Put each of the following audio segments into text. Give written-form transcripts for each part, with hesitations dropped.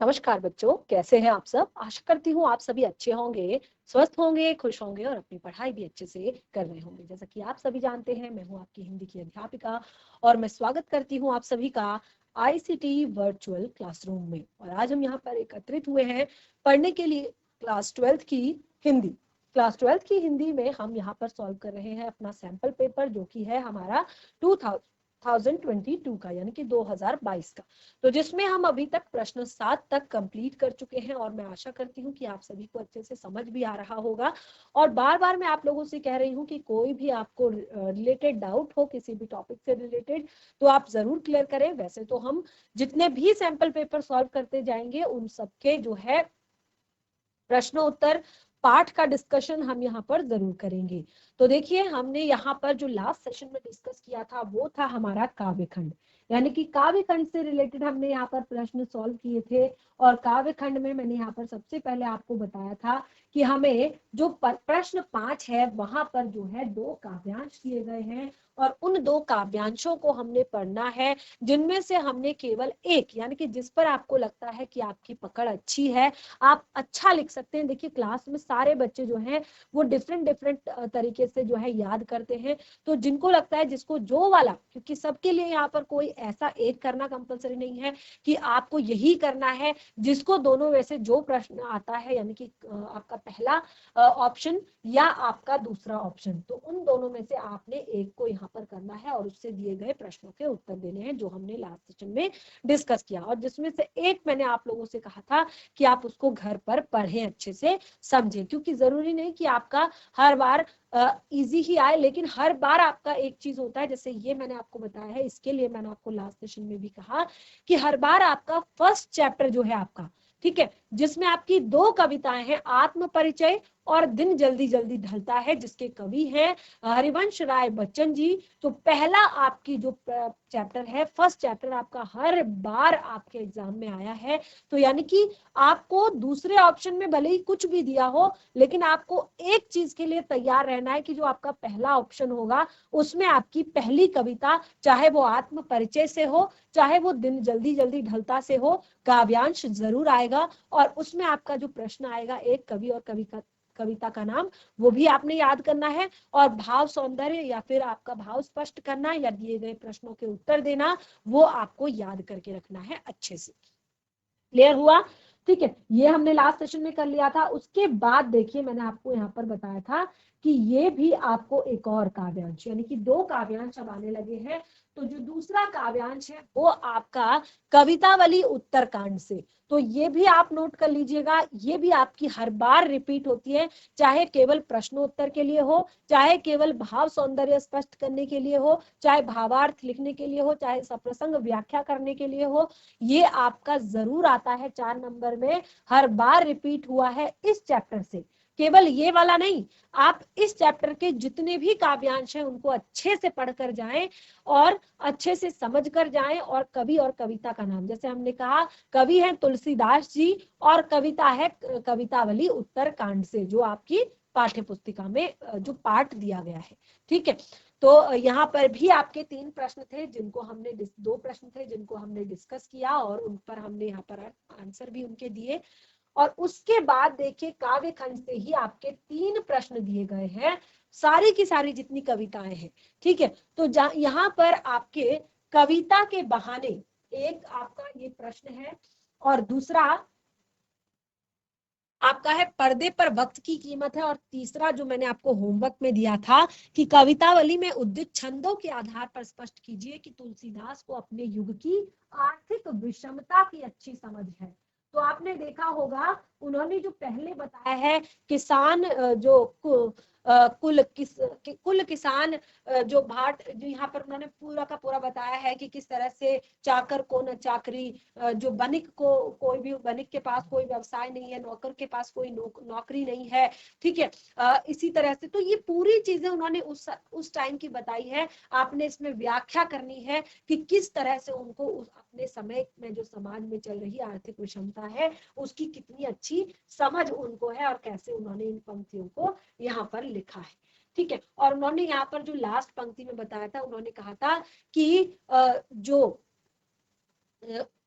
नमस्कार बच्चों, कैसे हैं आप सब। आशा करती हूँ आप सभी अच्छे होंगे, स्वस्थ होंगे, खुश होंगे और अपनी पढ़ाई भी अच्छे से कर रहे होंगे। जैसा कि आप सभी जानते हैं, मैं हूँ आपकी हिंदी की अध्यापिका और मैं स्वागत करती हूँ आप सभी का आईसीटी वर्चुअल क्लासरूम में। और आज हम यहाँ पर एकत्रित हुए हैं पढ़ने के लिए क्लास 12th की हिंदी। क्लास 12th की हिंदी में हम यहाँ पर सॉल्व कर रहे हैं अपना सैंपल पेपर, जो कि है हमारा 2022 का, यानी कि 2022 का। तो जिसमें हम अभी तक प्रश्न 7 तक कंप्लीट कर चुके हैं और मैं आशा करती हूँ कि आप सभी को अच्छे से समझ भी आ रहा होगा। और बार बार मैं आप लोगों से कह रही हूँ कि कोई भी आपको रिलेटेड डाउट हो किसी भी टॉपिक से रिलेटेड, तो आप जरूर क्लियर करें। वैसे तो हम जितने भी सैंपल पेपर सॉल्व करते जाएंगे उन सबके जो है प्रश्न उत्तर पाठ का डिस्कशन हम यहाँ पर जरूर करेंगे। तो देखिए, हमने यहाँ पर जो लास्ट सेशन में डिस्कस किया था वो था हमारा काव्यखंड, यानी कि काव्यखंड से रिलेटेड हमने यहाँ पर प्रश्न सॉल्व किए थे। और काव्यखंड में मैंने यहाँ पर सबसे पहले आपको बताया था कि हमें जो प्रश्न 5 है वहां पर जो है 2 काव्यांश दिए गए हैं और उन 2 काव्यांशों को हमने पढ़ना है, जिनमें से हमने केवल एक, यानी कि जिस पर आपको लगता है कि आपकी पकड़ अच्छी है, आप अच्छा लिख सकते हैं। देखिए, क्लास में सारे बच्चे जो हैं वो डिफरेंट डिफरेंट तरीके से जो है याद करते हैं। तो जिनको लगता है जिसको जो वाला, क्योंकि सबके लिए यहाँ पर कोई ऐसा एक करना कंपलसरी नहीं है कि आपको यही करना है, जिसको दोनों में से जो प्रश्न आता है, यानी कि आपका पहला ऑप्शन या आपका दूसरा ऑप्शन, तो उन दोनों में से आपने एक को यहाँ पर करना है और उससे दिए गए प्रश्नों के उत्तर देने हैं, जो हमने लास्ट सेशन में डिस्कस किया। और जिसमें से एक मैंने आप लोगों से कहा था कि आप उसको घर पर पढ़ें, अच्छे से समझें, क्योंकि जरूरी नहीं कि आपका हर बार इजी ही आए, लेकिन हर बार आपका एक चीज होता है, जैसे ये मैंने आपको बताया है, इसके लिए मैंने आपको लास्ट सेशन में भी कहा कि हर बार आपका फर्स्ट चैप्टर जो है आपका, ठीक है, जिसमें आपकी 2 कविताएं हैं, आत्म परिचय और दिन जल्दी जल्दी ढलता है, जिसके कवि हैं हरिवंश राय बच्चन जी। तो पहला आपकी जो चैप्टर है, फर्स्ट चैप्टर आपका हर बार आपके एग्जाम में आया है। तो यानी कि आपको दूसरे ऑप्शन में भले ही कुछ भी दिया हो, लेकिन आपको एक चीज के लिए तैयार रहना है कि जो आपका पहला ऑप्शन होगा उसमें आपकी पहली कविता, चाहे वो आत्म परिचय से हो, चाहे वो दिन जल्दी जल्दी ढलता से हो, काव्यांश जरूर आएगा। और उसमें आपका जो प्रश्न आएगा, एक कवि और कविता का नाम, वो भी आपने याद करना है। और भाव सौंदर्य या फिर आपका भाव स्पष्ट करना या दिए गए प्रश्नों के उत्तर देना, वो आपको याद करके रखना है अच्छे से। क्लियर हुआ? ठीक है, ये हमने लास्ट सेशन में कर लिया था। उसके बाद देखिए, मैंने आपको यहाँ पर बताया था कि ये भी आपको एक और काव्यांश, यानी कि 2 काव्यांश अब आने लगे हैं। तो जो दूसरा काव्यांश है वो आपका कवितावली उत्तरकांड से, तो ये भी आप नोट कर लीजिएगा। ये भी आपकी हर बार रिपीट होती है, चाहे केवल प्रश्नोत्तर के लिए हो, चाहे केवल भाव सौंदर्य स्पष्ट करने के लिए हो, चाहे भावार्थ लिखने के लिए हो, चाहे सप्रसंग व्याख्या करने के लिए हो, ये आपका जरूर आता है 4 नंबर में, हर बार रिपीट हुआ है इस चैप्टर से। केवल ये वाला नहीं, आप इस चैप्टर के जितने भी काव्यांश हैं उनको अच्छे से पढ़कर जाएं और अच्छे से समझ कर जाएं। और कवि और कविता का नाम, जैसे हमने कहा, कवि है तुलसीदास जी और कविता है कवितावली उत्तरकांड से, जो आपकी पाठ्य पुस्तिका में जो पाठ दिया गया है। ठीक है, तो यहाँ पर भी आपके 3 प्रश्न थे, जिनको हमने 2 प्रश्न थे जिनको हमने डिस्कस किया और उन पर हमने यहाँ पर आंसर भी उनके दिए। और उसके बाद देखिए, काव्य खंड से ही आपके 3 प्रश्न दिए गए हैं, सारी की सारी जितनी कविताएं हैं। ठीक है, तो यहाँ पर आपके कविता के बहाने एक आपका ये प्रश्न है, और दूसरा आपका है पर्दे पर वक्त की कीमत है, और तीसरा जो मैंने आपको होमवर्क में दिया था कि कवितावली में उद्दित छंदों के आधार पर स्पष्ट कीजिए कि तुलसीदास को अपने युग की आर्थिक विषमता की अच्छी समझ है। तो आपने देखा होगा, उन्होंने जो पहले बताया है, किसान जो कुल किसान जो भाट, जो यहाँ पर उन्होंने पूरा का पूरा बताया है कि किस तरह से चाकर को न चाकरी, जो बनिक को, कोई भी बनिक के पास कोई व्यवसाय नहीं है, नौकर के पास कोई नौकरी नहीं है। ठीक है, इसी तरह से तो ये पूरी चीजें उन्होंने उस टाइम की बताई है। आपने इसमें व्याख्या करनी है कि किस तरह से उनको अपने समय में जो समाज में चल रही आर्थिक विषमता है उसकी कितनी अच्छी समझ उनको है और कैसे उन्होंने इन पंक्तियों को यहाँ पर लिखा है। ठीक है, और उन्होंने यहाँ पर जो लास्ट पंक्ति में बताया था, उन्होंने कहा था कि जो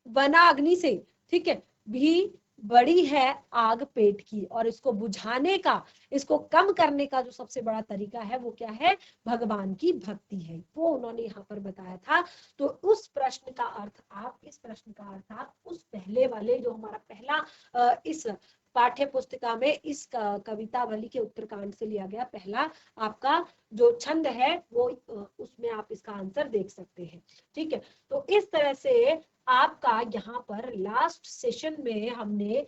वनाग्नि से, ठीक है, भी बड़ी है आग पेट की, और इसको बुझाने का, इसको कम करने का जो सबसे बड़ा तरीका है वो क्या है, भगवान की भक्ति है, वो उन्होंने यहाँ पर बताया था। तो उस प्रश्न का अर्थ आप, इस प्रश्न का अर्थ आप उस पहले वाले जो हमारा पहला इस पाठ्य पुस्तिका में इस कवितावली के उत्तरकांड से लिया गया पहला आपका जो छंद है वो उसमें आप इसका आंसर देख सकते हैं। ठीक है, तो इस तरह से आपका यहाँ पर लास्ट सेशन में हमने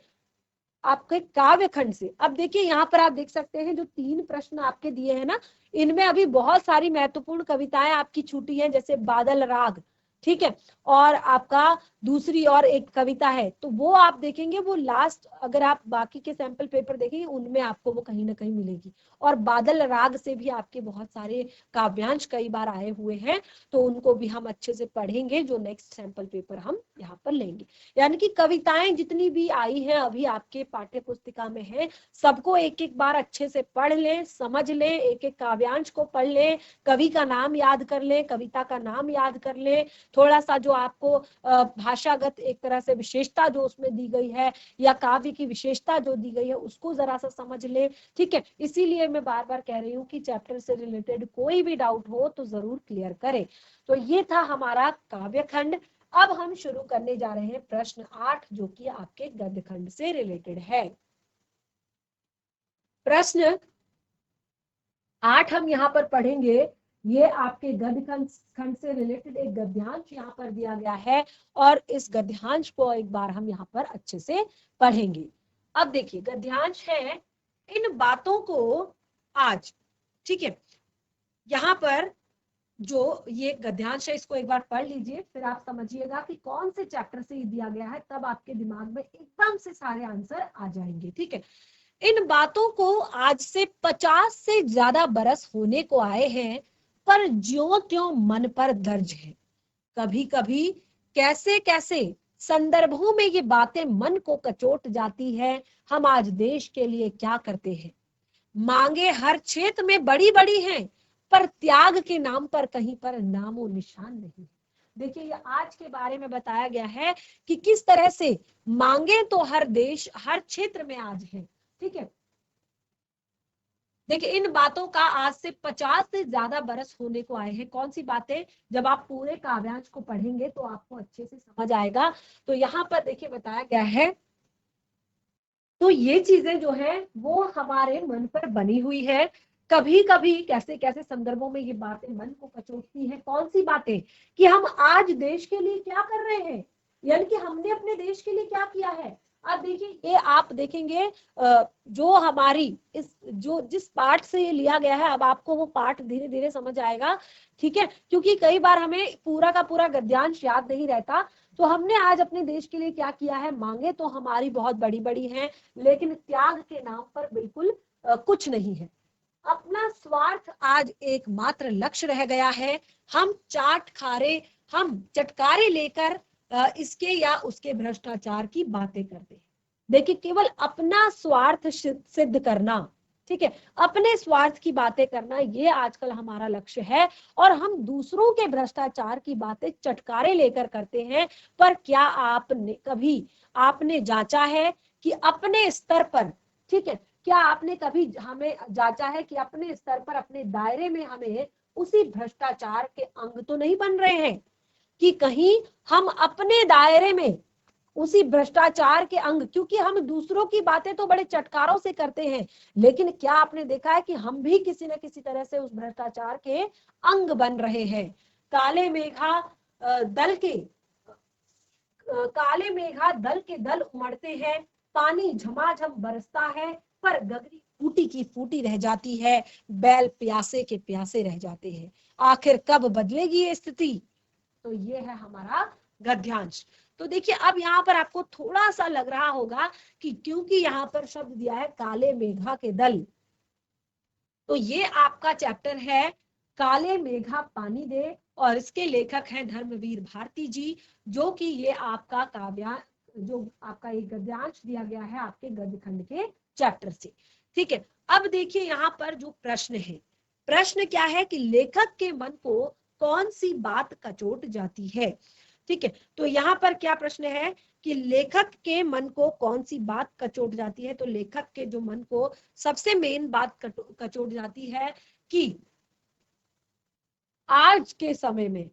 आपके काव्य खंड से, अब देखिए यहाँ पर आप देख सकते हैं जो 3 प्रश्न आपके दिए हैं ना, इनमें अभी बहुत सारी महत्वपूर्ण कविताएं आपकी छूटी हैं, जैसे बादल राग, ठीक है, और आपका दूसरी और एक कविता है, तो वो आप देखेंगे वो लास्ट, अगर आप बाकी के सैंपल पेपर देखेंगे उनमें आपको वो कहीं ना कहीं मिलेगी। और बादल राग से भी आपके बहुत सारे काव्यांश कई बार आए हुए हैं, तो उनको भी हम अच्छे से पढ़ेंगे जो नेक्स्ट सैंपल पेपर हम यहाँ पर लेंगे। यानी कि कविताएं जितनी भी आई हैं अभी आपके पाठ्य पुस्तिका में है, सबको एक एक बार अच्छे से पढ़ लें, समझ लें, एक एक काव्यांश को पढ़ लें, कवि का नाम याद कर लें, कविता का नाम याद कर लें, थोड़ा सा जो आपको भाषागत एक तरह से विशेषता जो उसमें दी गई है या काव्य की विशेषता जो दी गई है उसको जरा सा समझ लें। ठीक है, इसीलिए मैं बार बार कह रही हूँ कि चैप्टर से रिलेटेड कोई भी डाउट हो तो जरूर क्लियर करें। तो ये था हमारा काव्य खंड। अब हम शुरू करने जा रहे हैं प्रश्न 8 जो कि आपके गद्य खंड से रिलेटेड है। प्रश्न 8 हम यहाँ पर पढ़ेंगे, ये आपके गद्य खंड से रिलेटेड एक गद्यांश यहाँ पर दिया गया है, और इस गद्यांश को एक बार हम यहाँ पर अच्छे से पढ़ेंगे। अब देखिए गद्यांश है, इन बातों को आज, ठीक है, यहाँ पर जो ये गद्यांश है इसको एक बार पढ़ लीजिए, फिर आप समझिएगा कि कौन से चैप्टर से ये दिया गया है, तब आपके दिमाग में एकदम से सारे आंसर आ जाएंगे। ठीक है, इन बातों को आज से 50 से ज्यादा बरस होने को आए हैं, पर ज्यों त्यों मन पर दर्ज है। कभी कभी कैसे कैसे संदर्भों में ये बातें मन को कचोट जाती है, हम आज देश के लिए क्या करते हैं। मांगे हर क्षेत्र में बड़ी बड़ी हैं, पर त्याग के नाम पर कहीं पर नामो निशान नहीं। देखिए ये आज के बारे में बताया गया है कि किस तरह से मांगे तो हर देश हर क्षेत्र में आज है। ठीक है, देखिए इन बातों का आज से 50 से ज्यादा बरस होने को आए हैं। कौन सी बातें, जब आप पूरे काव्यांश को पढ़ेंगे तो आपको अच्छे से समझ आएगा। तो यहाँ पर देखिए बताया गया है, तो ये चीजें जो है वो हमारे मन पर बनी हुई है। कभी कभी कैसे कैसे संदर्भों में ये बातें मन को कचोटती हैं। कौन सी बातें, कि हम आज देश के लिए क्या कर रहे हैं, यानी कि हमने अपने देश के लिए क्या किया है। अब देखिए ये आप देखेंगे जो हमारी इस जो जिस पाठ से ये लिया गया है, अब आपको वो पाठ धीरे धीरे समझ आएगा। ठीक है, क्योंकि कई बार हमें पूरा का पूरा गद्यांश याद नहीं रहता। तो हमने आज अपने देश के लिए क्या किया है, मांगे तो हमारी बहुत बड़ी बड़ी हैं, लेकिन त्याग के नाम पर बिल्कुल कुछ नहीं है। अपना स्वार्थ आज एकमात्र लक्ष्य रह गया है। हम हम चटकारे लेकर इसके या उसके भ्रष्टाचार की बातें करते हैं। देखिए केवल अपना स्वार्थ सिद्ध करना, ठीक है, अपने स्वार्थ की बातें करना, ये आजकल हमारा लक्ष्य है, और हम दूसरों के भ्रष्टाचार की बातें चटकारे लेकर करते हैं। पर क्या आपने कभी आपने जांचा है कि अपने स्तर पर, ठीक है, क्या आपने कभी हमें जांचा है कि अपने स्तर पर अपने दायरे में हमें उसी भ्रष्टाचार के अंग तो नहीं बन रहे हैं, कि कहीं हम अपने दायरे में उसी भ्रष्टाचार के अंग, क्योंकि हम दूसरों की बातें तो बड़े चटकारों से करते हैं, लेकिन क्या आपने देखा है कि हम भी किसी न किसी तरह से उस भ्रष्टाचार के अंग बन रहे हैं। काले मेघा दल के काले मेघा दल के दल उमड़ते हैं, पानी झमाझम बरसता है, पर गगरी फूटी की फूटी रह जाती है, बैल प्यासे के प्यासे रह जाते हैं। आखिर कब बदलेगी ये स्थिति। तो ये है हमारा गद्यांश। तो देखिए अब यहाँ पर आपको थोड़ा सा लग रहा होगा कि क्योंकि यहाँ पर शब्द दिया है काले मेघा के दल, तो ये आपका चैप्टर है काले मेघा पानी दे, और इसके लेखक हैं धर्मवीर भारती जी, जो कि ये आपका जो आपका एक गद्यांश दिया गया है आपके गद्य खंड के चैप्टर से। ठीक है, अब देखिए यहाँ पर जो प्रश्न है, प्रश्न क्या है कि लेखक के मन को कौन सी बात कचोट जाती है। ठीक है, तो यहाँ पर क्या प्रश्न है कि लेखक के मन को कौन सी बात कचोट जाती है। तो लेखक के जो मन को सबसे मेन बात कचोट जाती है कि आज के समय में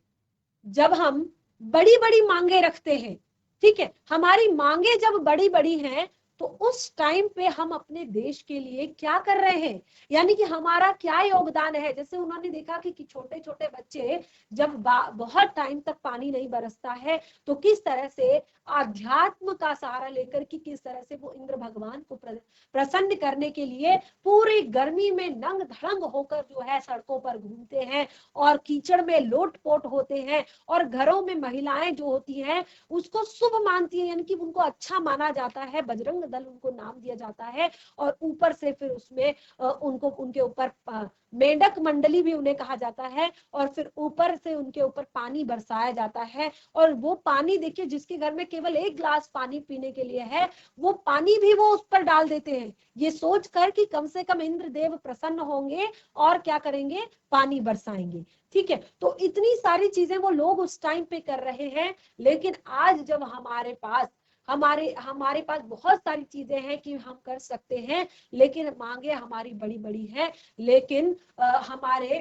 जब हम बड़ी बड़ी मांगे रखते हैं, ठीक है, हमारी मांगे जब बड़ी बड़ी हैं, तो उस टाइम पे हम अपने देश के लिए क्या कर रहे हैं, यानी कि हमारा क्या योगदान है। जैसे उन्होंने देखा कि छोटे छोटे बच्चे जब बहुत टाइम तक पानी नहीं बरसता है, तो किस तरह से आध्यात्म का सहारा लेकर कि किस तरह से वो इंद्र भगवान को प्रसन्न करने के लिए पूरी गर्मी में नंग धड़ंग होकर जो है सड़कों पर घूमते हैं और कीचड़ में लोटपोट होते हैं, और घरों में महिलाएं जो होती हैं उसको शुभ मानती है, यानी कि उनको अच्छा माना जाता है, बजरंग दल उनको नाम दिया जाता है। और ऊपर से फिर उसमें उनको उनके ऊपर मेंढक मंडली भी उन्हें कहा जाता है, और फिर ऊपर से उनके ऊपर पानी बरसाया जाता है। और वो पानी देखिए, जिसके घर में केवल एक ग्लास पानी पीने के लिए है, वो पानी भी वो उस पर डाल देते हैं, ये सोच कर कि कम से कम इंद्रदेव प्रसन्न होंगे और क्या करेंगे, पानी बरसाएंगे। ठीक है, तो इतनी सारी चीजें वो लोग उस टाइम पे कर रहे हैं। लेकिन आज जब हमारे पास बहुत सारी चीजें हैं कि हम कर सकते हैं, लेकिन मांगे हमारी बड़ी बड़ी है, लेकिन हमारे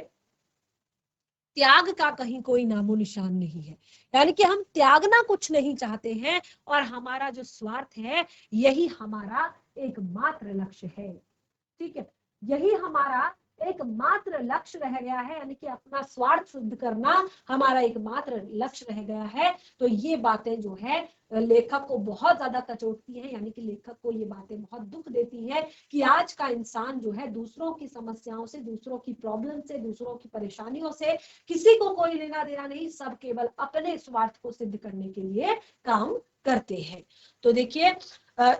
त्याग का कहीं कोई नामो निशान नहीं है। यानी कि हम त्यागना कुछ नहीं चाहते हैं, और हमारा जो स्वार्थ है यही हमारा एकमात्र लक्ष्य है। ठीक है, यही हमारा एकमात्र लक्ष्य रह गया है, यानी कि अपना स्वार्थ सिद्ध करना हमारा एकमात्र लक्ष्य रह गया है। तो ये बातें जो है लेखक को बहुत ज्यादा कचोटती है, यानी कि लेखक को ये बातें बहुत दुख देती है कि आज का इंसान जो है दूसरों की समस्याओं से, दूसरों की प्रॉब्लम से, दूसरों की परेशानियों से किसी को कोई लेना देना नहीं, सब केवल अपने स्वार्थ को सिद्ध करने के लिए काम करते हैं। तो देखिए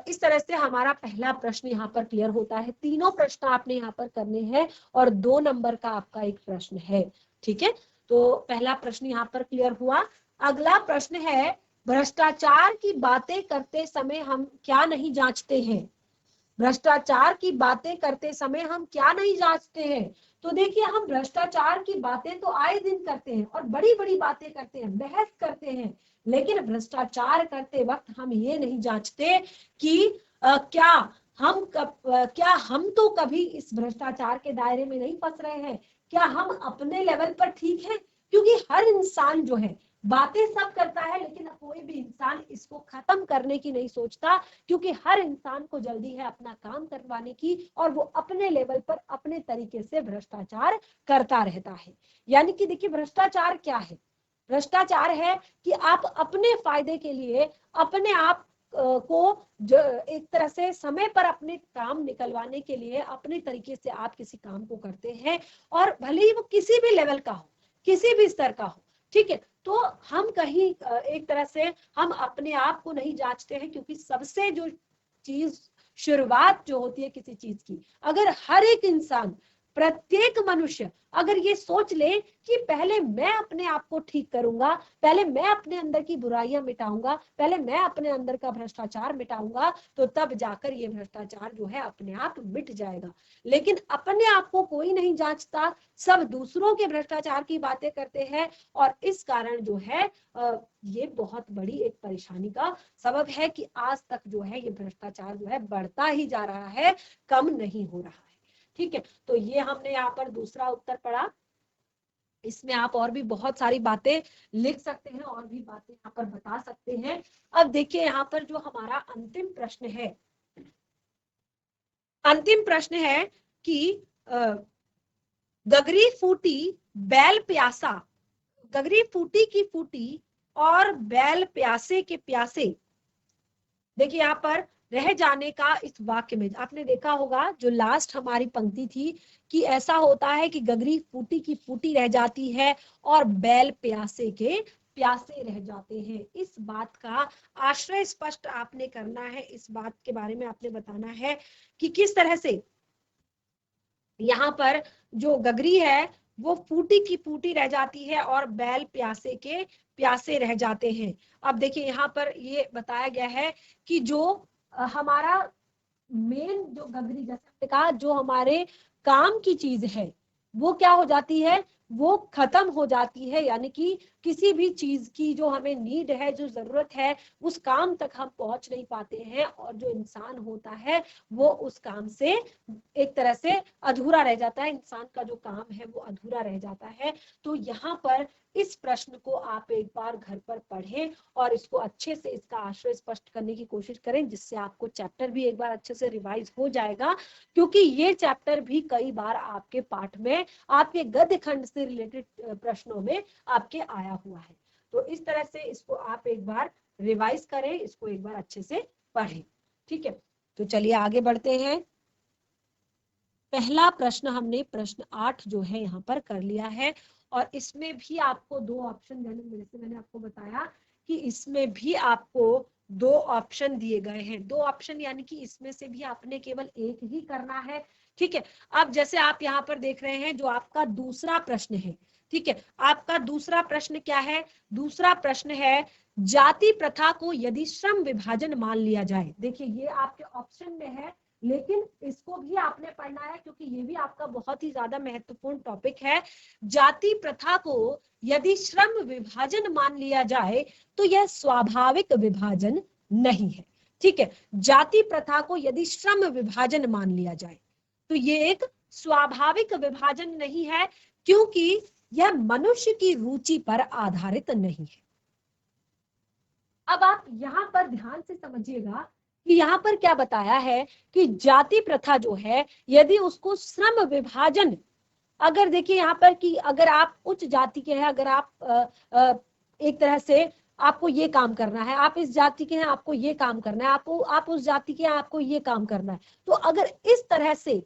इस तरह से हमारा पहला प्रश्न यहाँ पर क्लियर होता है। तीनों प्रश्न आपने यहाँ पर करने हैं और 2 नंबर का आपका एक प्रश्न है। ठीक है, तो पहला प्रश्न यहाँ पर क्लियर हुआ। अगला प्रश्न है, भ्रष्टाचार की बातें करते समय हम क्या नहीं जांचते हैं। भ्रष्टाचार की बातें करते समय हम क्या नहीं जांचते हैं। तो देखिए, हम भ्रष्टाचार की बातें तो आए दिन करते हैं और बड़ी बड़ी बातें करते हैं, बहस करते हैं, लेकिन भ्रष्टाचार करते वक्त हम ये नहीं जांचते कि क्या हम तो कभी इस भ्रष्टाचार के दायरे में नहीं फंस रहे हैं, क्या हम अपने लेवल पर ठीक है। क्योंकि हर इंसान जो है बातें सब करता है, लेकिन कोई भी इंसान इसको खत्म करने की नहीं सोचता, क्योंकि हर इंसान को जल्दी है अपना काम करवाने की, और वो अपने लेवल पर अपने तरीके से भ्रष्टाचार करता रहता है। यानी कि देखिए, भ्रष्टाचार क्या है। भ्रष्टाचार है कि आप अपने फायदे के लिए अपने आप को एक तरह से समय पर अपने काम निकलवाने के लिए अपने तरीके से आप किसी काम को करते हैं, और भले ही वो किसी भी लेवल का हो, किसी भी स्तर का हो। ठीक है, तो हम कहीं एक तरह से हम अपने आप को नहीं जांचते हैं, क्योंकि सबसे जो चीज शुरुआत जो होती है किसी चीज की, अगर हर एक इंसान, प्रत्येक मनुष्य अगर ये सोच ले कि पहले मैं अपने आप को ठीक करूंगा, पहले मैं अपने अंदर की बुराइयां मिटाऊंगा, पहले मैं अपने अंदर का भ्रष्टाचार मिटाऊंगा, तो तब जाकर ये भ्रष्टाचार जो है अपने आप मिट जाएगा। लेकिन अपने आप को कोई नहीं जांचता, सब दूसरों के भ्रष्टाचार की बातें करते हैं, और इस कारण जो है ये बहुत बड़ी एक परेशानी का सबब है कि आज तक जो है ये भ्रष्टाचार जो है बढ़ता ही जा रहा है, कम नहीं हो रहा है। ठीक है, तो ये हमने यहाँ पर दूसरा उत्तर पढ़ा। इसमें आप और भी बहुत सारी बातें लिख सकते हैं और भी बातें यहाँ पर बता सकते हैं। अब देखिए, यहाँ पर जो हमारा अंतिम प्रश्न है, अंतिम प्रश्न है कि गगरी फूटी बैल प्यासा, गगरी फूटी की फूटी और बैल प्यासे के प्यासे। देखिए, यहाँ पर रह जाने का इस वाक्य में आपने देखा होगा, जो लास्ट हमारी पंक्ति थी कि ऐसा होता है कि गगरी फूटी की फूटी रह जाती है और बैल प्यासे के प्यासे रह जाते हैं। इस बात का आश्रय स्पष्ट आपने करना है, इस बात के बारे में आपने बताना है कि किस तरह से यहाँ पर जो गगरी है वो फूटी की फूटी रह जाती है और बैल प्यासे के प्यासे रह जाते हैं। अब देखिए, यहाँ पर ये बताया गया है कि जो हमारा मेन जो गगरी, जैसे हमने कहा, जो हमारे काम की चीज है वो क्या हो जाती है, वो खत्म हो जाती है, यानी कि किसी भी चीज की जो हमें नीड है, जो जरूरत है, उस काम तक हम पहुंच नहीं पाते हैं, और जो इंसान होता है वो उस काम से एक तरह से अधूरा रह जाता है, इंसान का जो काम है वो अधूरा रह जाता है। तो यहाँ पर इस प्रश्न को आप एक बार घर पर पढ़ें और इसको अच्छे से, इसका आशय स्पष्ट करने की कोशिश करें, जिससे आपको चैप्टर भी एक बार अच्छे से रिवाइज हो जाएगा, क्योंकि ये चैप्टर भी कई बार आपके पाठ में, आपके गद्य खंड से रिलेटेड प्रश्नों में आपके आया हुआ है। तो इस तरह से इसको आप एक बार रिवाइज करें, इसको एक बार अच्छे से पढ़ें। ठीक है, तो चलिए आगे बढ़ते हैं। पहला प्रश्न हमने प्रश्न 8 जो है यहाँ पर कर लिया है, और इसमें भी आपको दो ऑप्शन, जैसे मैंने आपको बताया कि इसमें भी आपको दो ऑप्शन दिए गए हैं। दो ऑप्शन यानी कि इसमें से भी आपने केवल एक ही करना है। ठीक है, अब जैसे आप यहाँ पर देख रहे हैं जो आपका दूसरा प्रश्न है, ठीक है, आपका दूसरा प्रश्न क्या है? दूसरा प्रश्न है, जाति प्रथा को यदि श्रम विभाजन मान लिया जाए। देखिए ये आपके ऑप्शन में है, लेकिन इसको भी आपने पढ़ना है, क्योंकि ये भी आपका बहुत ही ज्यादा महत्वपूर्ण टॉपिक है। जाति प्रथा को यदि श्रम विभाजन मान लिया जाए तो यह स्वाभाविक विभाजन नहीं है। ठीक है, जाति प्रथा को यदि श्रम विभाजन मान लिया जाए तो ये एक स्वाभाविक विभाजन नहीं है, क्योंकि यह मनुष्य की रुचि पर आधारित नहीं है। अब आप यहाँ पर ध्यान से समझिएगा कि यहाँ पर क्या बताया है कि जाति प्रथा जो है, यदि उसको श्रम विभाजन, अगर देखिए यहाँ पर कि अगर आप उच्च जाति के हैं, अगर आप एक तरह से आपको ये काम करना है, आप इस जाति के हैं, आपको ये काम करना है, आप उस जाति के हैं, आपको ये काम करना है, तो अगर इस तरह से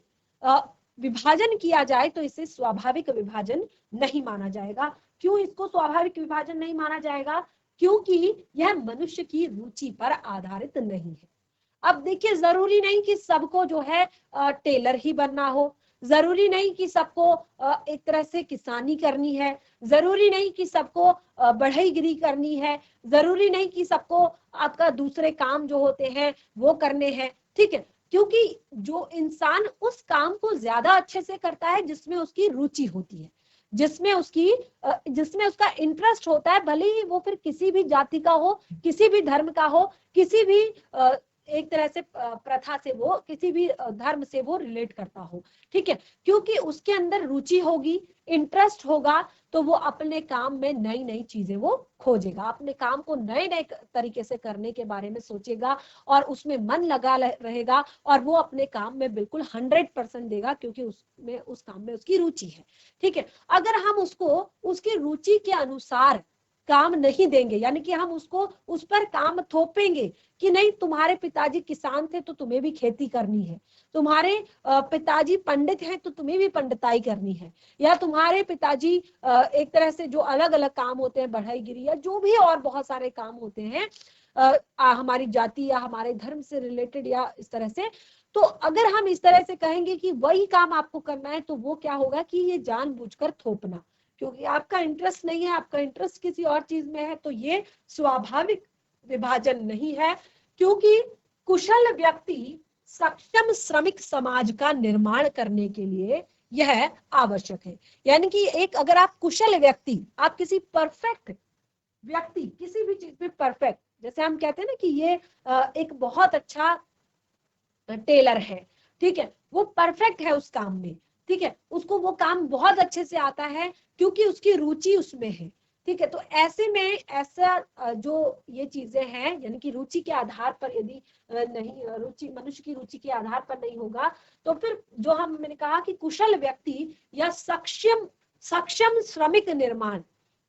विभाजन किया जाए तो इसे स्वाभाविक विभाजन नहीं माना जाएगा। क्यों इसको स्वाभाविक विभाजन नहीं माना जाएगा? क्योंकि यह मनुष्य की रुचि पर आधारित नहीं है। अब देखिए जरूरी नहीं कि सबको जो है टेलर ही बनना हो, जरूरी नहीं कि सबको एक तरह से किसानी करनी है, जरूरी नहीं कि सबको बढ़ईगिरी करनी है, जरूरी नहीं कि सबको आपका दूसरे काम जो होते हैं वो करने हैं। ठीक है, क्योंकि जो इंसान उस काम को ज्यादा अच्छे से करता है जिसमें उसकी रुचि होती है, जिसमें उसका इंटरेस्ट होता है, भले ही वो फिर किसी भी जाति का हो, किसी भी धर्म का हो, किसी भी एक तरह से प्रथा से, वो किसी भी धर्म से वो रिलेट करता हो। ठीक है, क्योंकि उसके अंदर रुचि होगी, इंटरेस्ट होगा, तो वो अपने काम में नई नई चीजें वो खोजेगा, अपने काम को नए नए तरीके से करने के बारे में सोचेगा, और उसमें मन लगा रहेगा, और वो अपने काम में बिल्कुल 100% देगा, क्योंकि उसमें उस काम में उसकी रुचि है। ठीक है, अगर हम उसको उसकी रुचि के अनुसार काम नहीं देंगे, यानी कि हम उसको उस पर काम थोपेंगे कि नहीं तुम्हारे पिताजी किसान थे तो तुम्हें भी खेती करनी है, तुम्हारे पिताजी पंडित हैं तो तुम्हें भी पंडिताई करनी है, या तुम्हारे पिताजी एक तरह से जो अलग अलग काम होते हैं, बढ़ईगिरी या जो भी और बहुत सारे काम होते हैं हमारी जाति या हमारे धर्म से रिलेटेड या इस तरह से, तो अगर हम इस तरह से कहेंगे कि वही काम आपको करना है, तो वो क्या होगा कि ये जानबूझकर थोपना, क्योंकि आपका इंटरेस्ट नहीं है, आपका इंटरेस्ट किसी और चीज में है, तो ये स्वाभाविक विभाजन नहीं है। क्योंकि कुशल व्यक्ति सक्षम श्रमिक समाज का निर्माण करने के लिए यह आवश्यक है। यानी कि एक, अगर आप कुशल व्यक्ति, आप किसी परफेक्ट व्यक्ति, किसी भी चीज में परफेक्ट, जैसे हम कहते हैं ना कि ये एक बहुत अच्छा टेलर है, ठीक है, वो परफेक्ट है उस काम में, ठीक है, उसको वो काम बहुत अच्छे से आता है क्योंकि उसकी रुचि उसमें है। ठीक है, तो ऐसे में ऐसा जो ये चीजें हैं, यानी कि रुचि के आधार पर यदि नहीं, रुचि मनुष्य की रुचि के आधार पर नहीं होगा, तो फिर जो मैंने कहा कि कुशल व्यक्ति या सक्षम श्रमिक निर्माण,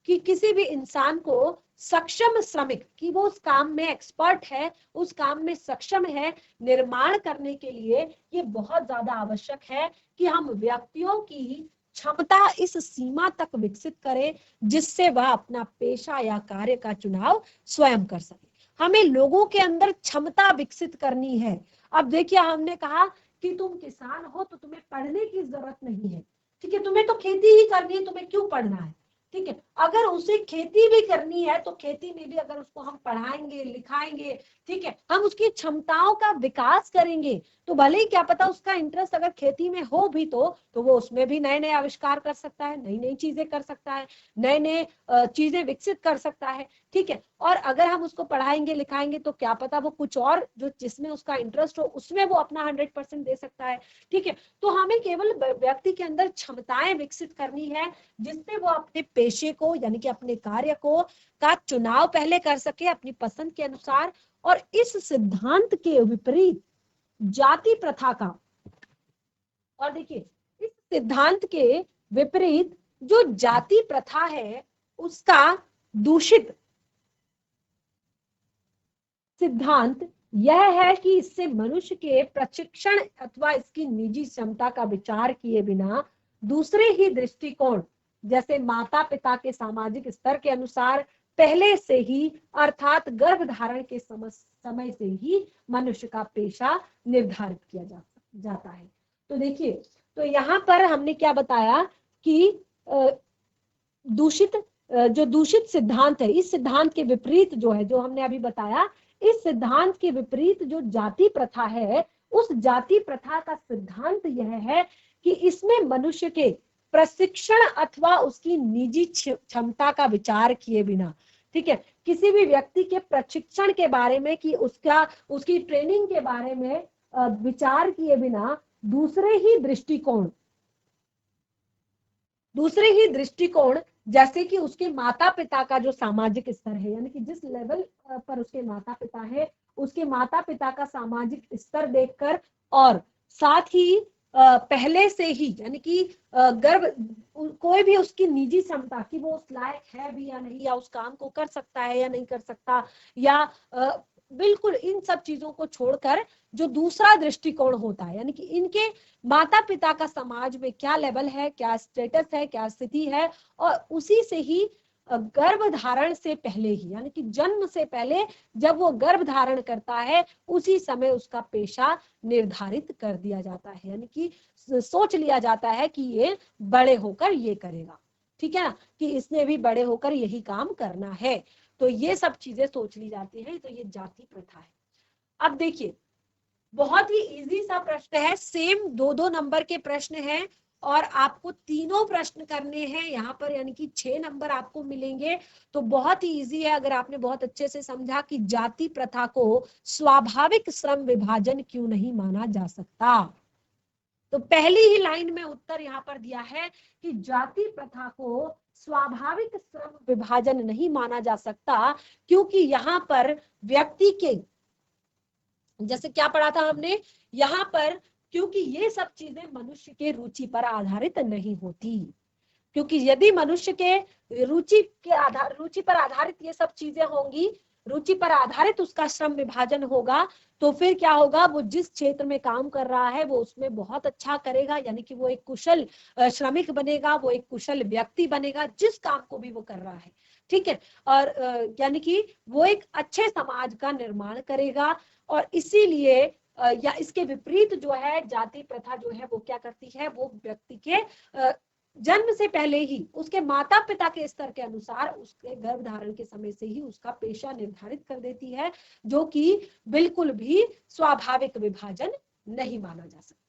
कि किसी भी इंसान को सक्षम श्रमिक, कि वो उस काम में एक्सपर्ट है, उस काम में सक्षम है, निर्माण करने के लिए ये बहुत ज्यादा आवश्यक है कि हम व्यक्तियों की क्षमता इस सीमा तक विकसित करें जिससे वह अपना पेशा या कार्य का चुनाव स्वयं कर सके। हमें लोगों के अंदर क्षमता विकसित करनी है। अब देखिए, हमने कहा कि तुम किसान हो तो तुम्हें पढ़ने की जरूरत नहीं है, ठीक है, तुम्हें तो खेती ही करनी है, तुम्हें क्यों पढ़ना है। ठीक है, अगर उसे खेती भी करनी है तो खेती में भी अगर उसको हम पढ़ाएंगे लिखाएंगे, ठीक है, हम उसकी क्षमताओं का विकास करेंगे, तो भले ही क्या पता उसका इंटरेस्ट अगर खेती में हो भी तो वो उसमें भी नए नए आविष्कार कर सकता है, नई नई चीजें कर सकता है, नए नए चीजें विकसित कर सकता है, ठीक है। और अगर हम उसको पढ़ाएंगे लिखाएंगे तो क्या पता वो कुछ और जो जिसमें उसका इंटरेस्ट हो उसमें वो अपना 100% दे सकता है, ठीक है। तो हमें केवल व्यक्ति के अंदर क्षमताएं विकसित करनी है जिससे वो अपने पेशे को यानी कि अपने कार्य को का चुनाव पहले कर सके अपनी पसंद के अनुसार। और इस सिद्धांत के विपरीत जाति प्रथा का, और देखिए इस सिद्धांत के विपरीत जो जाति प्रथा है उसका दूषित सिद्धांत यह है कि इससे मनुष्य के प्रशिक्षण अथवा इसकी निजी क्षमता का विचार किए बिना दूसरे ही दृष्टिकोण जैसे माता पिता के सामाजिक स्तर के अनुसार पहले से ही अर्थात गर्भधारण के समय से ही मनुष्य का पेशा निर्धारित किया जाता है। तो देखिए, तो यहाँ पर हमने क्या बताया कि जो दूषित सिद्धांत है, इस सिद्धांत के विपरीत जो है, जो हमने अभी बताया, इस सिद्धांत के विपरीत जो जाति प्रथा है, उस जाति प्रथा का सिद्धांत यह है कि इसमें मनुष्य के प्रशिक्षण अथवा उसकी निजी क्षमता का विचार किए बिना, ठीक है, किसी भी व्यक्ति के प्रशिक्षण के बारे में कि उसकी ट्रेनिंग के बारे में विचार किए बिना दूसरे ही दृष्टिकोण जैसे कि उसके माता पिता का जो सामाजिक स्तर है, यानी कि जिस लेवल पर उसके माता पिता है, उसके माता पिता का सामाजिक स्तर देखकर, और साथ ही पहले से ही यानी कि गर्भ कोई भी उसकी निजी क्षमता कि वो उस लायक है भी या नहीं, या उस काम को कर सकता है या नहीं कर सकता, या बिल्कुल इन सब चीजों को छोड़कर जो दूसरा दृष्टिकोण होता है, यानी कि इनके माता पिता का समाज में क्या लेवल है, क्या स्टेटस है, क्या स्थिति है, और उसी से ही गर्भधारण से पहले ही यानी कि जन्म से पहले जब वो गर्भ धारण करता है उसी समय उसका पेशा निर्धारित कर दिया जाता है, यानी कि सोच लिया जाता है कि ये बड़े होकर ये करेगा, ठीक है ना, कि इसने भी बड़े होकर यही काम करना है। तो ये सब चीजें सोच ली जाती है, तो ये जाति प्रथा है। अब देखिए, बहुत ही इजी सा प्रश्न है, सेम 2-2 नंबर के प्रश्न हैं और आपको तीनों प्रश्न करने हैं यहाँ पर, यानी कि 6 नंबर आपको मिलेंगे। तो बहुत ही इजी है अगर आपने बहुत अच्छे से समझा कि जाति प्रथा को स्वाभाविक श्रम विभाजन क्यों नहीं माना जा सकता। तो पहली ही लाइन में उत्तर यहाँ पर दिया है कि जाति प्रथा को स्वाभाविक श्रम विभाजन नहीं माना जा सकता क्योंकि यहाँ पर व्यक्ति के, जैसे क्या पढ़ा था हमने यहाँ पर, क्योंकि ये सब चीजें मनुष्य के रुचि पर आधारित नहीं होती, क्योंकि यदि मनुष्य के रुचि पर आधारित ये सब चीजें होंगी, रुचि पर आधारित उसका श्रम विभाजन होगा, तो फिर क्या होगा, वो जिस क्षेत्र में काम कर रहा है वो उसमें बहुत अच्छा करेगा, यानी कि वो एक कुशल श्रमिक बनेगा, वो एक कुशल व्यक्ति बनेगा जिस काम को भी वो कर रहा है, ठीक है। और यानी कि वो एक अच्छे समाज का निर्माण करेगा। और इसीलिए या इसके विपरीत जो है जाति प्रथा जो है वो क्या करती है, वो व्यक्ति के जन्म से पहले ही उसके माता पिता के स्तर के अनुसार उसके गर्भधारण के समय से ही उसका पेशा निर्धारित कर देती है, जो कि बिल्कुल भी स्वाभाविक विभाजन नहीं माना जा सकता,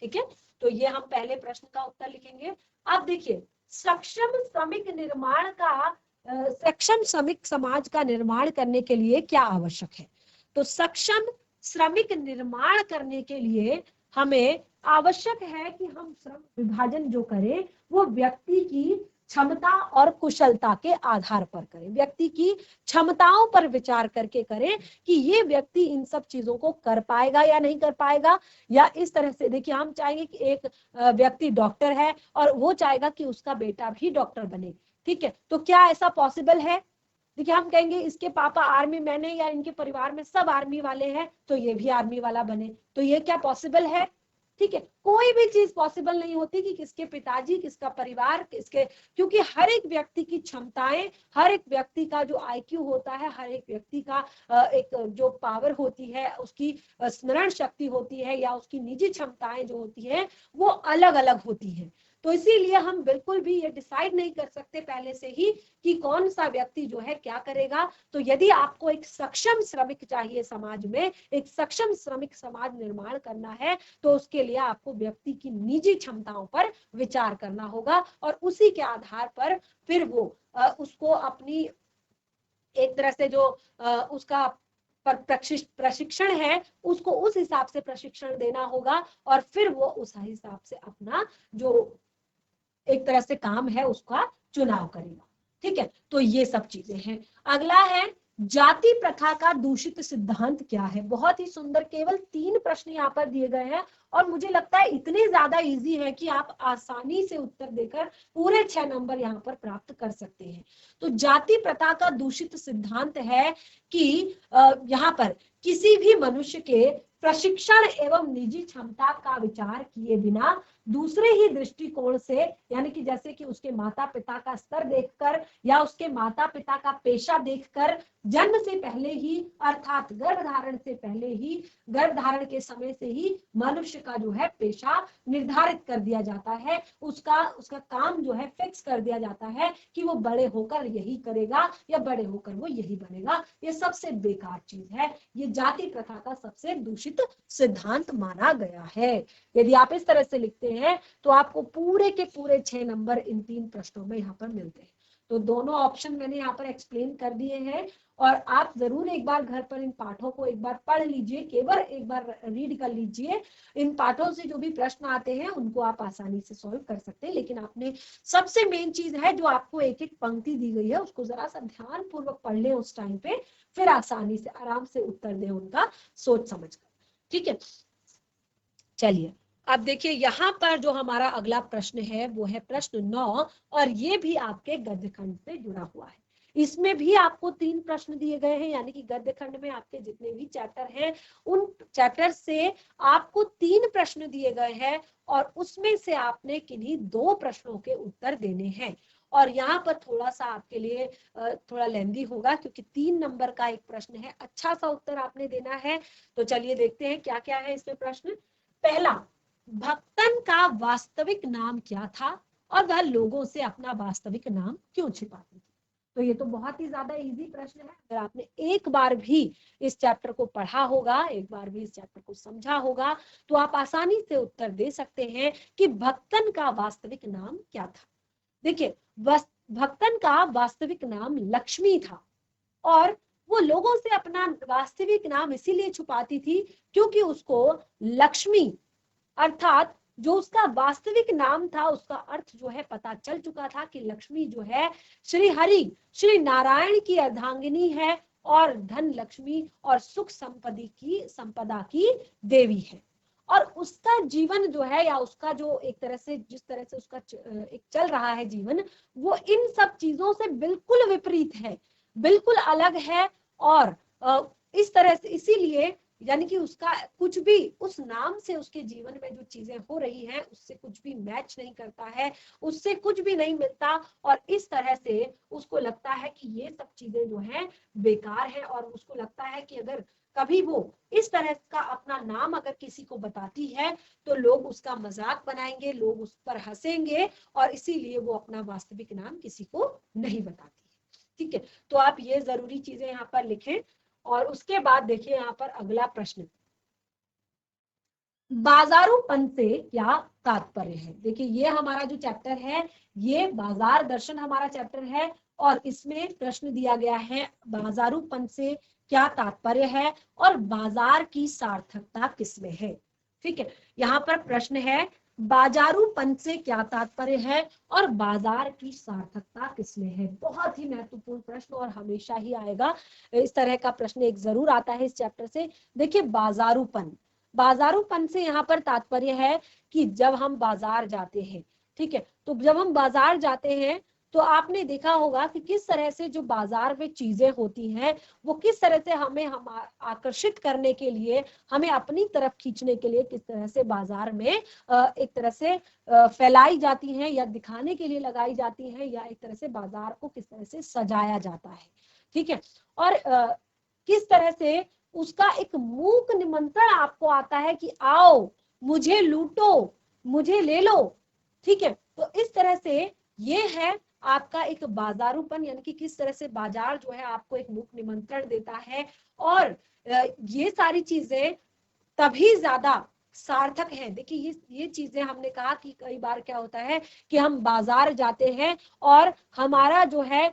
ठीक है। तो ये हम पहले प्रश्न का उत्तर लिखेंगे। अब देखिए, सक्षम श्रमिक समाज का निर्माण करने के लिए क्या आवश्यक है। तो सक्षम श्रमिक निर्माण करने के लिए हमें आवश्यक है कि हम श्रम विभाजन जो करें वो व्यक्ति की क्षमता और कुशलता के आधार पर करें, व्यक्ति की क्षमताओं पर विचार करके करें कि ये व्यक्ति इन सब चीजों को कर पाएगा या नहीं कर पाएगा। या इस तरह से देखिए, हम चाहेंगे कि एक व्यक्ति डॉक्टर है और वो चाहेगा कि उसका बेटा भी डॉक्टर बने, ठीक है, तो क्या ऐसा पॉसिबल है। देखिए, हम कहेंगे इसके पापा आर्मी मैन है या इनके परिवार में सब आर्मी वाले हैं तो ये भी आर्मी वाला बने, तो ये क्या पॉसिबल है, ठीक है। कोई भी चीज पॉसिबल नहीं होती कि किसके पिताजी, किसका परिवार, किसके, क्योंकि हर एक व्यक्ति की क्षमताएं, हर एक व्यक्ति का जो आईक्यू होता है, हर एक व्यक्ति का एक जो पावर होती है, उसकी स्मरण शक्ति होती है या उसकी निजी क्षमताएं जो होती है वो अलग अलग होती है, तो इसीलिए हम बिल्कुल भी ये डिसाइड नहीं कर सकते पहले से ही कि कौन सा व्यक्ति जो है क्या करेगा। तो यदि आपको एक सक्षम श्रमिक चाहिए समाज में, एक सक्षम श्रमिक समाज निर्माण करना है, तो उसके लिए आपको व्यक्ति की निजी क्षमताओं पर विचार करना होगा और उसी के आधार पर फिर वो उसको अपनी एक तरह से जो उसका प्रशिक्षण है उसको उस हिसाब से प्रशिक्षण देना होगा और फिर वो उस हिसाब से अपना जो एक तरह से काम है उसका चुनाव करेगा। ठीक है, तो ये सब चीजें हैं। अगला है जाति प्रथा का दूषित सिद्धांत क्या है। बहुत ही सुंदर, केवल 3 प्रश्न यहाँ पर दिए गए हैं और मुझे लगता है इतने ज्यादा इजी है कि आप आसानी से उत्तर देकर पूरे 6 नंबर यहाँ पर प्राप्त कर सकते हैं। तो जाति प्रथा का दूषित सिद्धांत है कि यहाँ पर किसी भी मनुष्य के प्रशिक्षण एवं निजी क्षमता का विचार किए बिना दूसरे ही दृष्टिकोण से, यानी कि जैसे कि उसके माता पिता का स्तर देखकर या उसके माता पिता का पेशा देखकर जन्म से पहले ही अर्थात गर्भधारण से पहले ही, गर्भधारण के समय से ही मनुष्य का जो है पेशा निर्धारित कर दिया जाता है, उसका काम जो है फिक्स कर दिया जाता है कि वो बड़े होकर यही करेगा या बड़े होकर वो यही बनेगा। ये सबसे बेकार चीज है, ये जाति प्रथा का सबसे दूषित सिद्धांत माना गया है। यदि आप इस तरह से लिखते हैं तो आपको पूरे के पूरे 6 नंबर इन 3 प्रश्नों में यहाँ पर मिलते हैं। तो दोनों ऑप्शन मैंने यहाँ पर एक्सप्लेन कर दिए हैं और आप जरूर एक बार घर पर इन पाठों को एक बार पढ़ लीजिए, केवल एक बार रीड कर लीजिए। इन पाठों से जो भी प्रश्न आते हैं उनको आप आसानी से सॉल्व कर सकते हैं, लेकिन आपने सबसे मेन चीज है जो आपको एक एक पंक्ति दी गई है उसको जरा सा ध्यान पूर्वक पढ़ ले उस टाइम पे, फिर आसानी से आराम से उत्तर दें उनका सोच समझ कर। ठीक है, चलिए अब देखिए यहाँ पर जो हमारा अगला प्रश्न है वो है प्रश्न 9 और ये भी आपके गद्य खंड से जुड़ा हुआ है। इसमें भी आपको 3 प्रश्न दिए गए हैं, यानी कि गद्य खंड में आपके जितने भी चैप्टर हैं उन चैप्टर से आपको 3 प्रश्न दिए गए हैं और उसमें से आपने किन्हीं 2 प्रश्नों के उत्तर देने हैं। और यहाँ पर थोड़ा सा आपके लिए थोड़ा लेंदी होगा क्योंकि 3 नंबर का एक प्रश्न है, अच्छा सा उत्तर आपने देना है। तो चलिए देखते हैं क्या क्या है इसमें प्रश्न। पहला, भक्तन का वास्तविक नाम क्या था और वह लोगों से अपना वास्तविक नाम क्यों छिपाती थी। तो ये तो बहुत ही ज्यादा इजी प्रश्न है। अगर आपने एक बार भी इस चैप्टर को पढ़ा होगा, एक बार भी इस चैप्टर को समझा होगा, तो आप आसानी से उत्तर दे सकते हैं कि भक्तन का वास्तविक नाम क्या था। देखिए, भक्तन का वास्तविक नाम लक्ष्मी था और वो लोगों से अपना वास्तविक नाम इसीलिए छुपाती थी क्योंकि उसको लक्ष्मी अर्थात जो उसका वास्तविक नाम था उसका अर्थ जो है पता चल चुका था कि लक्ष्मी जो है श्री हरि श्री नारायण की अर्धांगिनी है और धन लक्ष्मी और सुख संपदा की देवी है। और उसका जीवन जो है या उसका जो एक तरह से जिस तरह से उसका एक चल रहा है जीवन, वो इन सब चीजों से बिल्कुल विपरीत है, बिल्कुल अलग है। और इस तरह से इसीलिए यानी कि उसका कुछ भी उस नाम से उसके जीवन में जो चीजें हो रही हैं उससे कुछ भी मैच नहीं करता है, उससे कुछ भी नहीं मिलता और इस तरह से उसको लगता है कि ये सब चीजें जो हैं बेकार है और उसको लगता है कि अगर कभी वो इस तरह का अपना नाम अगर किसी को बताती है तो लोग उसका मजाक बनाएंगे, लोग उस पर हंसेंगे और इसीलिए वो अपना वास्तविक नाम किसी को नहीं बताती है। ठीक है, तो आप ये जरूरी चीजें यहाँ पर लिखें। और उसके बाद देखिए यहाँ पर अगला प्रश्न, बाजारूपन से क्या तात्पर्य है। देखिए ये हमारा जो चैप्टर है ये बाजार दर्शन हमारा चैप्टर है और इसमें प्रश्न दिया गया है बाजारूपन से क्या तात्पर्य है और बाजार की सार्थकता किसमें है। ठीक है, यहाँ पर प्रश्न है बाजारूपन से क्या तात्पर्य है और बाजार की सार्थकता किसमें है। बहुत ही महत्वपूर्ण प्रश्न और हमेशा ही आएगा, इस तरह का प्रश्न एक जरूर आता है इस चैप्टर से। देखिए बाजारूपन, बाजारूपन से यहाँ पर तात्पर्य है कि जब हम बाजार जाते हैं, ठीक है, तो जब हम बाजार जाते हैं तो आपने देखा होगा कि किस तरह से जो बाजार में चीजें होती हैं वो किस तरह से हमें हम आकर्षित करने के लिए, हमें अपनी तरफ खींचने के लिए किस तरह से बाजार में एक तरह से फैलाई जाती हैं या दिखाने के लिए लगाई जाती हैं या एक तरह से बाजार को किस तरह से सजाया जाता है। ठीक है, और किस तरह से उसका एक मूक निमंत्रण आपको आता है कि आओ मुझे लूटो, मुझे ले लो। ठीक है, तो इस तरह से ये है आपका एक बाजारूपन, यानी कि किस तरह से बाजार जो है आपको एक मुख निमंत्रण देता है। और ये सारी चीजें तभी ज्यादा सार्थक है। देखिए ये चीजें हमने कहा कि कई बार क्या होता है कि हम बाजार जाते हैं और हमारा जो है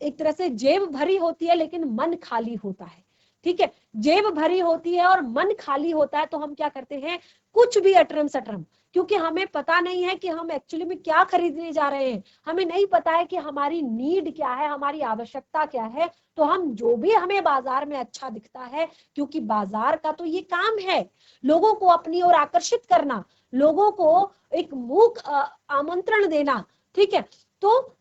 एक तरह से जेब भरी होती है लेकिन मन खाली होता है। ठीक है, जेब भरी होती है और मन खाली होता है तो हम क्या करते हैं, कुछ भी अटरम सटरम, क्योंकि हमें पता नहीं है कि हम एक्चुअली में क्या खरीदने जा रहे हैं, हमें नहीं पता है कि हमारी नीड क्या है, हमारी आवश्यकता क्या है। तो हम जो भी हमें बाजार में अच्छा दिखता है, क्योंकि बाजार का तो ये काम है लोगों को अपनी ओर आकर्षित करना, लोगों को एक मूक आमंत्रण देना। ठीक है, तो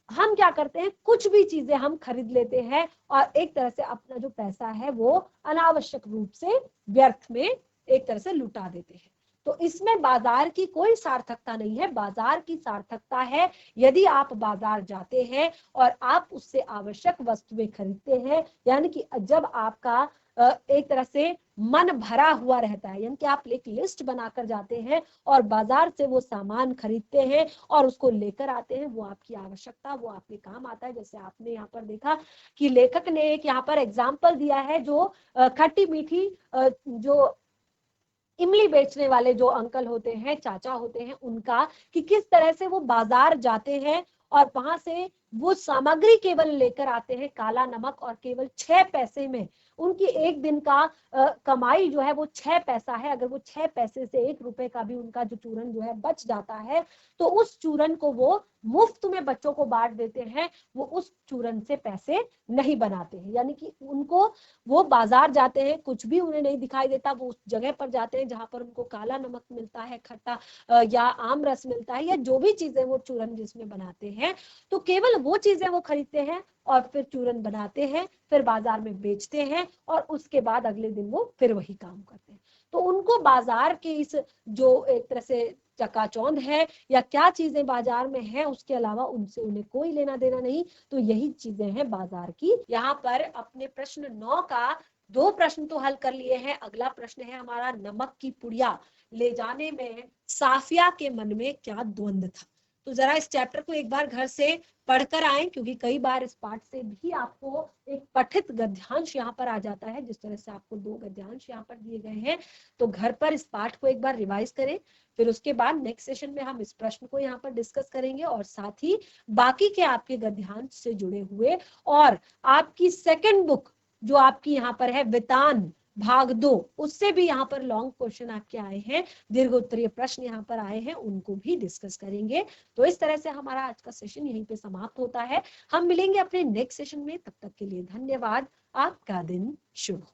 हम क्या करते हैं, कुछ भी चीजें हम खरीद लेते हैं और एक तरह से अपना जो पैसा है वो अनावश्यक रूप से व्यर्थ में एक तरह से लुटा देते हैं। तो इसमें बाजार की कोई सार्थकता नहीं है। बाजार की सार्थकता है यदि आप बाजार जाते हैं और आप उससे आवश्यक वस्तुएं खरीदते हैं, यानी कि जब आपका एक तरह से मन भरा हुआ रहता है, यानी कि आप एक लिस्ट बनाकर जाते हैं और बाजार से वो सामान खरीदते हैं और उसको लेकर आते हैं, वो आपकी आवश्यकता, वो आपके काम आता है। जैसे आपने यहाँ पर देखा कि लेखक ने एक यहाँ पर एग्जाम्पल दिया है, जो खट्टी मीठी जो इमली बेचने वाले जो अंकल होते हैं, चाचा होते हैं, उनका, कि किस तरह से वो बाजार जाते हैं और वहां से वो सामग्री केवल लेकर आते हैं, काला नमक, और केवल 6 पैसे में उनकी एक दिन का कमाई जो है वो 6 पैसा है। अगर वो 6 पैसे से 1 रुपए का भी उनका जो चूरन जो है बच जाता है, तो उस चूरन को वो मुफ्त में बच्चों को बांट देते हैं, वो उस चूरन से पैसे नहीं बनाते हैं। यानी कि उनको, वो बाजार जाते हैं, कुछ भी उन्हें नहीं दिखाई देता, वो उस जगह पर जाते हैं जहां पर उनको काला नमक मिलता है, खट्टा या आम रस मिलता है, या जो भी चीजें वो चूरन जिसमें बनाते हैं, तो केवल वो चीजें वो खरीदते हैं और फिर चूरन बनाते हैं, फिर बाजार में बेचते हैं और उसके बाद अगले दिन वो फिर वही काम करते हैं। तो उनको बाजार के इस जो एक तरह से चकाचौंध है या क्या चीजें बाजार में है, उसके अलावा उनसे उन्हें कोई लेना देना नहीं। तो यही चीजें हैं बाजार की। यहाँ पर अपने प्रश्न 9 का 2 प्रश्न तो हल कर लिए हैं। अगला प्रश्न है हमारा, नमक की पुड़िया ले जाने में साफिया के मन में क्या द्वंद था। तो जरा इस चैप्टर को एक बार घर से पढ़कर आए, क्योंकि कई बार इस पाठ से भी आपको एक पठित गद्यांश यहाँ पर आ जाता है। जिस तरह से आपको 2 गद्यांश यहाँ पर दिए गए हैं, तो घर पर इस पाठ को एक बार रिवाइज करें। फिर उसके बाद नेक्स्ट सेशन में हम इस प्रश्न को यहाँ पर डिस्कस करेंगे और साथ ही बाकी के आपके गद्यांश से जुड़े हुए और आपकी सेकंड बुक जो आपकी यहाँ पर है वितान भाग 2, उससे भी यहाँ पर लॉन्ग क्वेश्चन आपके आए हैं, दीर्घ उत्तरीय प्रश्न यहाँ पर आए हैं, उनको भी डिस्कस करेंगे। तो इस तरह से हमारा आज का सेशन यहीं पे समाप्त होता है। हम मिलेंगे अपने नेक्स्ट सेशन में, तब तक के लिए धन्यवाद। आपका दिन शुभ हो।